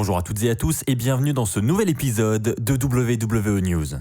Bonjour à toutes et à tous et bienvenue dans ce nouvel épisode de WWE News.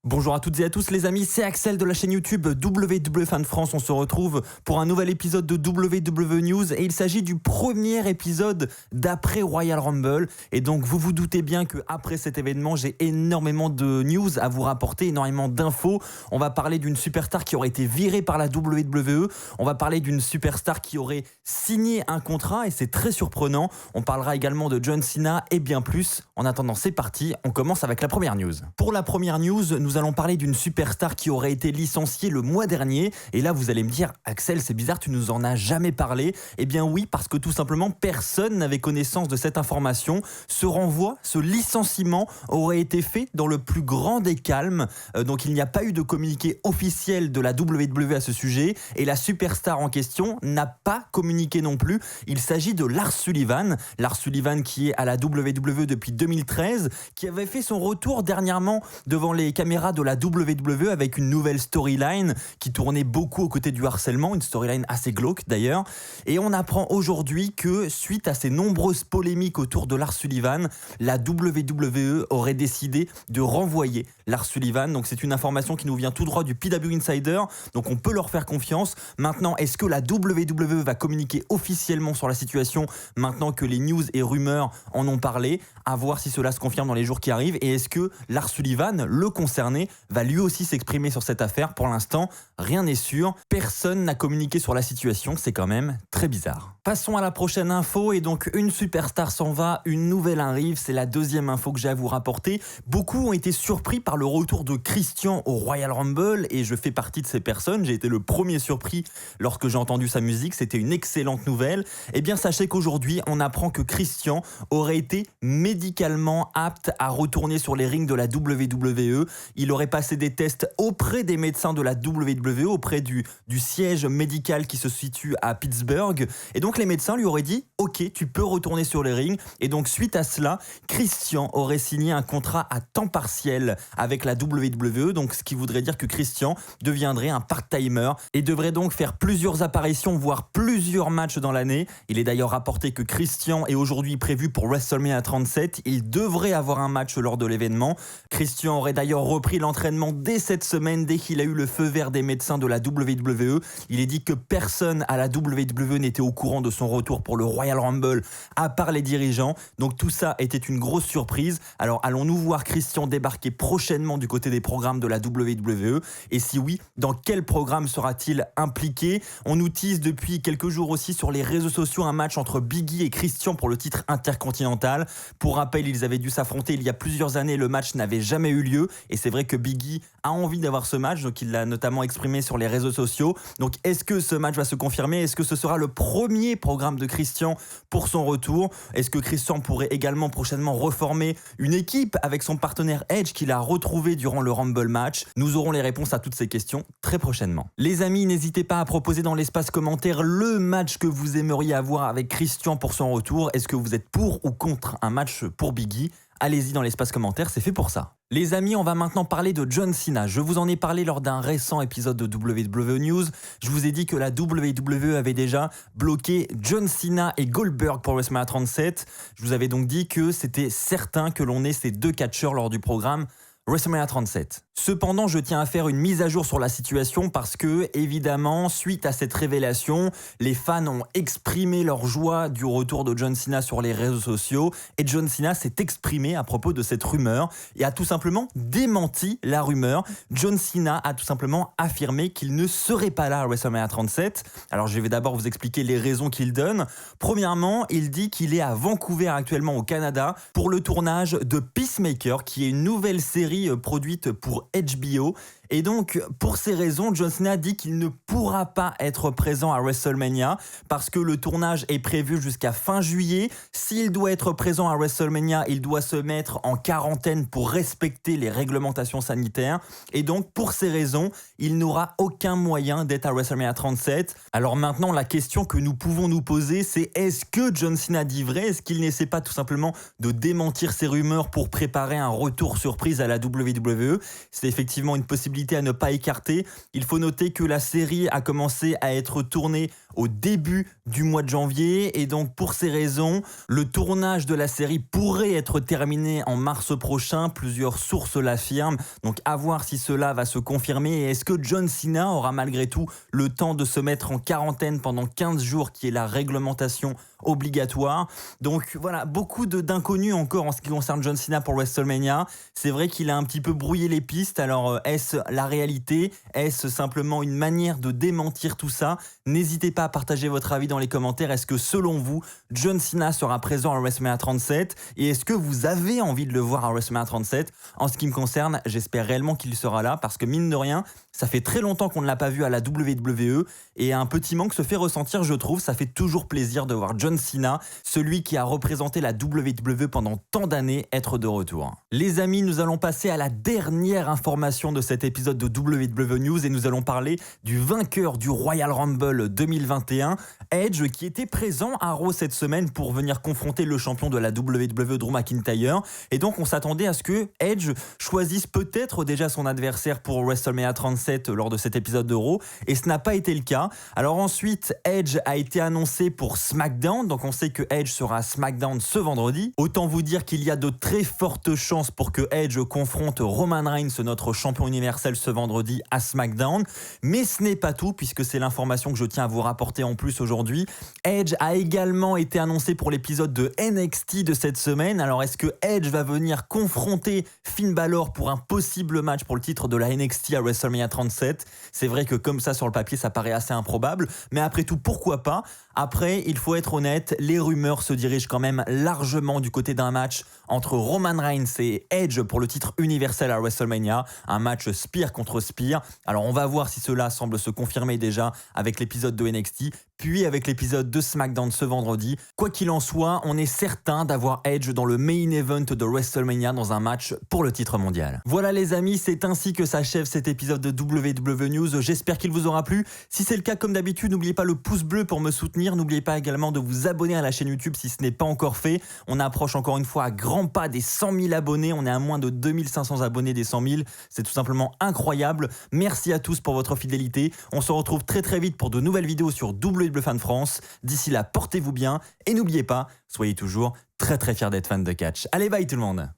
Bonjour à toutes et à tous les amis, c'est Axel de la chaîne YouTube WWE Fan France. On se retrouve pour un nouvel épisode de WWE News et il s'agit du premier épisode d'après Royal Rumble. Et donc vous vous doutez bien qu'après cet événement, j'ai énormément de news à vous rapporter, énormément d'infos. On va parler d'une superstar qui aurait été virée par la WWE. On va parler d'une superstar qui aurait signé un contrat et c'est très surprenant. On parlera également de John Cena et bien plus. En attendant, c'est parti, on commence avec la première news. Pour la première news, nous allons parler d'une superstar qui aurait été licenciée le mois dernier. Et là, vous allez me dire, Axel, c'est bizarre, tu nous en as jamais parlé. Eh bien oui, parce que tout simplement, personne n'avait connaissance de cette information. Ce renvoi, ce licenciement aurait été fait dans le plus grand des calmes. Donc il n'y a pas eu de communiqué officiel de la WWE à ce sujet. Et la superstar en question n'a pas communiqué non plus. Il s'agit de Lars Sullivan. Lars Sullivan qui est à la WWE depuis 2013, qui avait fait son retour dernièrement devant les caméras de la WWE avec une nouvelle storyline qui tournait beaucoup aux côtés du harcèlement, une storyline assez glauque d'ailleurs. Et on apprend aujourd'hui que suite à ces nombreuses polémiques autour de Lars Sullivan, la WWE aurait décidé de renvoyer Lars Sullivan. Donc c'est une information qui nous vient tout droit du PW Insider, donc on peut leur faire confiance. Maintenant, est-ce que la WWE va communiquer officiellement sur la situation maintenant que les news et rumeurs en ont parlé? À voir si cela se confirme dans les jours qui arrivent. Et est-ce que Lars Sullivan, le concerné, va lui aussi s'exprimer sur cette affaire? Pour l'instant, rien n'est sûr. Personne n'a communiqué sur la situation. C'est quand même très bizarre. Passons à la prochaine info. Et donc, une superstar s'en va, une nouvelle arrive. C'est la deuxième info que j'ai à vous rapporter. Beaucoup ont été surpris par le retour de Christian au Royal Rumble. Et je fais partie de ces personnes. J'ai été le premier surpris lorsque j'ai entendu sa musique. C'était une excellente nouvelle. Eh bien, sachez qu'aujourd'hui, on apprend que Christian aurait été médicalement apte à retourner sur les rings de la WWE. Il aurait passé des tests auprès des médecins de la WWE, auprès du siège médical qui se situe à Pittsburgh. Et donc les médecins lui auraient dit « Ok, tu peux retourner sur les rings ». Et donc suite à cela, Christian aurait signé un contrat à temps partiel avec la WWE. Donc ce qui voudrait dire que Christian deviendrait un part-timer et devrait donc faire plusieurs apparitions, voire plusieurs matchs dans l'année. Il est d'ailleurs rapporté que Christian est aujourd'hui prévu pour WrestleMania 37. Il devrait avoir un match lors de l'événement. Christian aurait d'ailleurs repris l'entraînement dès cette semaine, dès qu'il a eu le feu vert des médecins de la WWE. Il est dit que personne à la WWE n'était au courant de son retour pour le Royal Rumble, à part les dirigeants. Donc tout ça était une grosse surprise. Alors allons-nous voir Christian débarquer prochainement du côté des programmes de la WWE? Et si oui, dans quel programme sera-t-il impliqué? On nous tease depuis quelques jours aussi sur les réseaux sociaux un match entre Big E et Christian pour le titre intercontinental. Pour rappel, ils avaient dû s'affronter il y a plusieurs années. Le match n'avait jamais eu lieu. Et c'est vrai que Big E a envie d'avoir ce match, donc il l'a notamment exprimé sur les réseaux sociaux. Donc est-ce que ce match va se confirmer? Est-ce que ce sera le premier programme de Christian pour son retour? Est-ce que Christian pourrait également prochainement reformer une équipe avec son partenaire Edge qu'il a retrouvé durant le Rumble match? Nous aurons les réponses à toutes ces questions très prochainement. Les amis, n'hésitez pas à proposer dans l'espace commentaire le match que vous aimeriez avoir avec Christian pour son retour. Est-ce que vous êtes pour ou contre un match pour Big E? Allez-y dans l'espace commentaire, c'est fait pour ça. Les amis, on va maintenant parler de John Cena. Je vous en ai parlé lors d'un récent épisode de WWE News. Je vous ai dit que la WWE avait déjà bloqué John Cena et Goldberg pour WrestleMania 37. Je vous avais donc dit que c'était certain que l'on ait ces deux catcheurs lors du programme WrestleMania 37. Cependant, je tiens à faire une mise à jour sur la situation parce que, évidemment, suite à cette révélation, les fans ont exprimé leur joie du retour de John Cena sur les réseaux sociaux et John Cena s'est exprimé à propos de cette rumeur et a tout simplement démenti la rumeur. John Cena a tout simplement affirmé qu'il ne serait pas là à WrestleMania 37. Alors, je vais d'abord vous expliquer les raisons qu'il donne. Premièrement, il dit qu'il est à Vancouver actuellement au Canada pour le tournage de Peacemaker, qui est une nouvelle série produite pour HBO Et donc, pour ces raisons, John Cena dit qu'il ne pourra pas être présent à WrestleMania parce que le tournage est prévu jusqu'à fin juillet. S'il doit être présent à WrestleMania, il doit se mettre en quarantaine pour respecter les réglementations sanitaires. Et donc, pour ces raisons, il n'aura aucun moyen d'être à WrestleMania 37. Alors maintenant, la question que nous pouvons nous poser, c'est est-ce que John Cena dit vrai? Est-ce qu'il n'essaie pas tout simplement de démentir ces rumeurs pour préparer un retour surprise à la WWE? C'est effectivement une possibilité à ne pas écarter. Il faut noter que la série a commencé à être tournée au début du mois de janvier et donc pour ces raisons, le tournage de la série pourrait être terminé en mars prochain. Plusieurs sources l'affirment. Donc à voir si cela va se confirmer et est-ce que John Cena aura malgré tout le temps de se mettre en quarantaine pendant 15 jours qui est la réglementation obligatoire. Donc voilà, beaucoup d'inconnus encore en ce qui concerne John Cena pour WrestleMania. C'est vrai qu'il a un petit peu brouillé les pistes. Alors est-ce la réalité? Est-ce simplement une manière de démentir tout ça? N'hésitez pas à partager votre avis dans les commentaires. Est-ce que selon vous, John Cena sera présent à WrestleMania 37? Et est-ce que vous avez envie de le voir à WrestleMania 37? En ce qui me concerne, j'espère réellement qu'il sera là parce que mine de rien, ça fait très longtemps qu'on ne l'a pas vu à la WWE et un petit manque se fait ressentir, je trouve. Ça fait toujours plaisir de voir John Cena, celui qui a représenté la WWE pendant tant d'années, être de retour. Les amis, nous allons passer à la dernière information de cet épisode de WWE News et nous allons parler du vainqueur du Royal Rumble 2021, Edge, qui était présent à Raw cette semaine pour venir confronter le champion de la WWE, Drew McIntyre. Et donc on s'attendait à ce que Edge choisisse peut-être déjà son adversaire pour WrestleMania 37 lors de cet épisode de Raw et ce n'a pas été le cas. Alors ensuite, Edge a été annoncé pour SmackDown, donc on sait que Edge sera à SmackDown ce vendredi. Autant vous dire qu'il y a de très fortes chances pour que Edge confronte Roman Reigns, notre champion universel, ce vendredi à SmackDown. Mais ce n'est pas tout puisque c'est l'information que je tiens à vous rapporter en plus aujourd'hui. Edge a également été annoncé pour l'épisode de NXT de cette semaine. Alors est-ce que Edge va venir confronter Finn Balor pour un possible match pour le titre de la NXT à WrestleMania 37? C'est vrai que comme ça sur le papier ça paraît assez improbable, mais après tout pourquoi pas? Après, il faut être honnête, les rumeurs se dirigent quand même largement du côté d'un match entre Roman Reigns et Edge pour le titre universel à WrestleMania, un match Spear contre Spear. Alors on va voir si cela semble se confirmer déjà avec l'épisode de NXT, puis avec l'épisode de SmackDown ce vendredi. Quoi qu'il en soit, on est certain d'avoir Edge dans le main event de WrestleMania dans un match pour le titre mondial. Voilà les amis, c'est ainsi que s'achève cet épisode de WWE News. J'espère qu'il vous aura plu. Si c'est le cas, comme d'habitude, n'oubliez pas le pouce bleu pour me soutenir. N'oubliez pas également de vous abonner à la chaîne YouTube si ce n'est pas encore fait. On approche encore une fois à grands pas des 100 000 abonnés. On est à moins de 2500 abonnés des 100 000. C'est tout simplement incroyable. Merci à tous pour votre fidélité. On se retrouve très très vite pour de nouvelles vidéos sur WWE Fan France. D'ici là, portez-vous bien et n'oubliez pas, soyez toujours très très fiers d'être fan de catch. Allez, bye tout le monde!